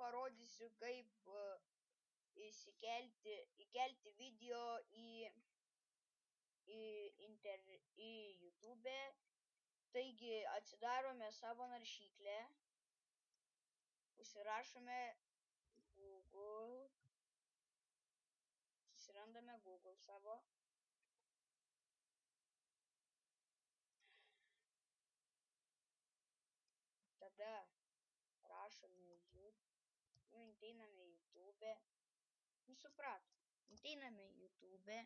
parodysiu, kaip įkelti video į YouTube. Taigi atsidarome savo naršyklę, užsirašome Google, susirandame Google savo. Tada rašome ateiname į YouTube. Suprato. Ateiname į YouTube.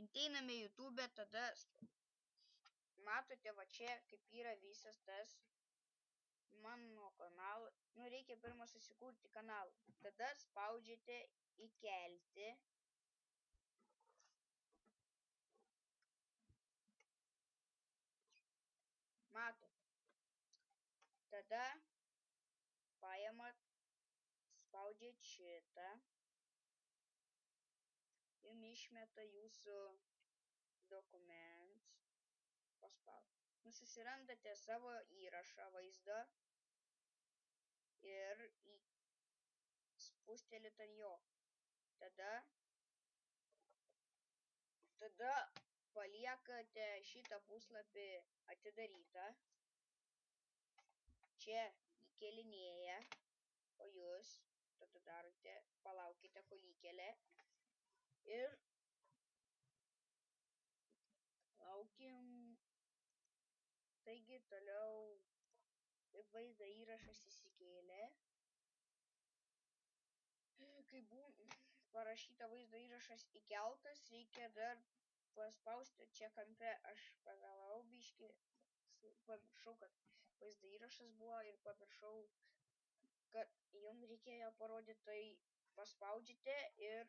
Ateiname į YouTube, tada matote va čia, kaip yra visas tas mano kanalas. Reikia pirmą susikurti kanalą. Tada spaudžiate įkelti. Matot. Tada paimat, spaudžiat šitą. Jums išmeta jūsų dokumentus. Paspaudžiat. Susirandate savo įrašą vaizdą ir spustelite ant jo. Tada paliekate šitą puslapį atidarytą. Čia įkelinėja, o jūs tada darote, palaukite, kol įkelia. Ir laukim. Taigi toliau vaizdo įrašas įsikėlė. Kai parašyta vaizdo įrašas įkeltas, reikia dar paspausti čia kampe. Aš pavėlau biškį, pamiršau, kad vaizdo įrašas buvo ir pamiršau, kad jums reikėjo parodyti. Tai paspaudžiate ir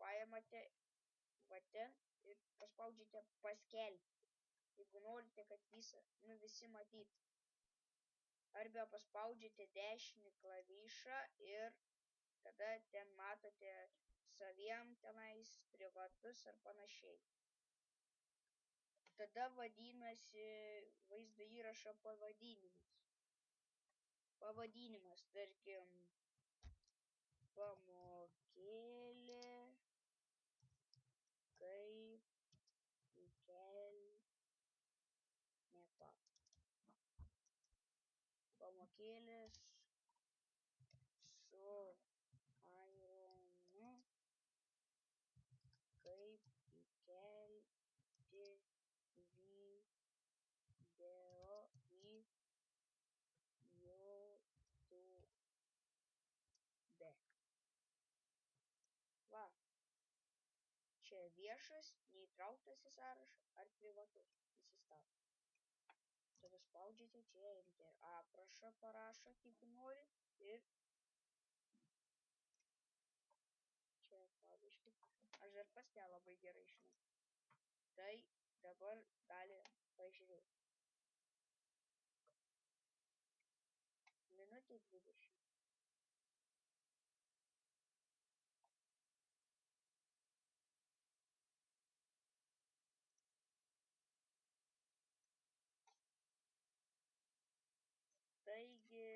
paimate va ten ir paspaudžiate paskelbti. Jeigu norite, kad visi matytų. Arba paspaudžiate dešinį klavišą ir tada ten matote saviem tenais, privatus ar panašiai. Tada vadinasi vaizdo įrašo pavadinimas. Pavadinimas, tarkim, pamokėlė, kaip įkelti. Pamokėlės su Aironu, kaip įkelti video į YouTube. Va, čia viešas, neįtrauktas į sąrašą ar privatus įsistato. Tada spaudžiate čia Enter. Aprašą parašot, jeigu norit. Ir čia pavyzdžiui. Aš dar pats nelabai gerai žinau. Tai dabar gali pažiūrėti. Minutė 20. Taigi,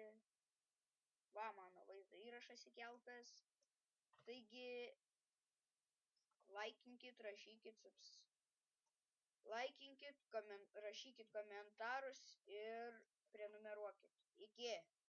va, mano vaizdo įrašas įkeltas. Taigi, laikinkit, rašykit komentarus ir prenumeruokit. Iki.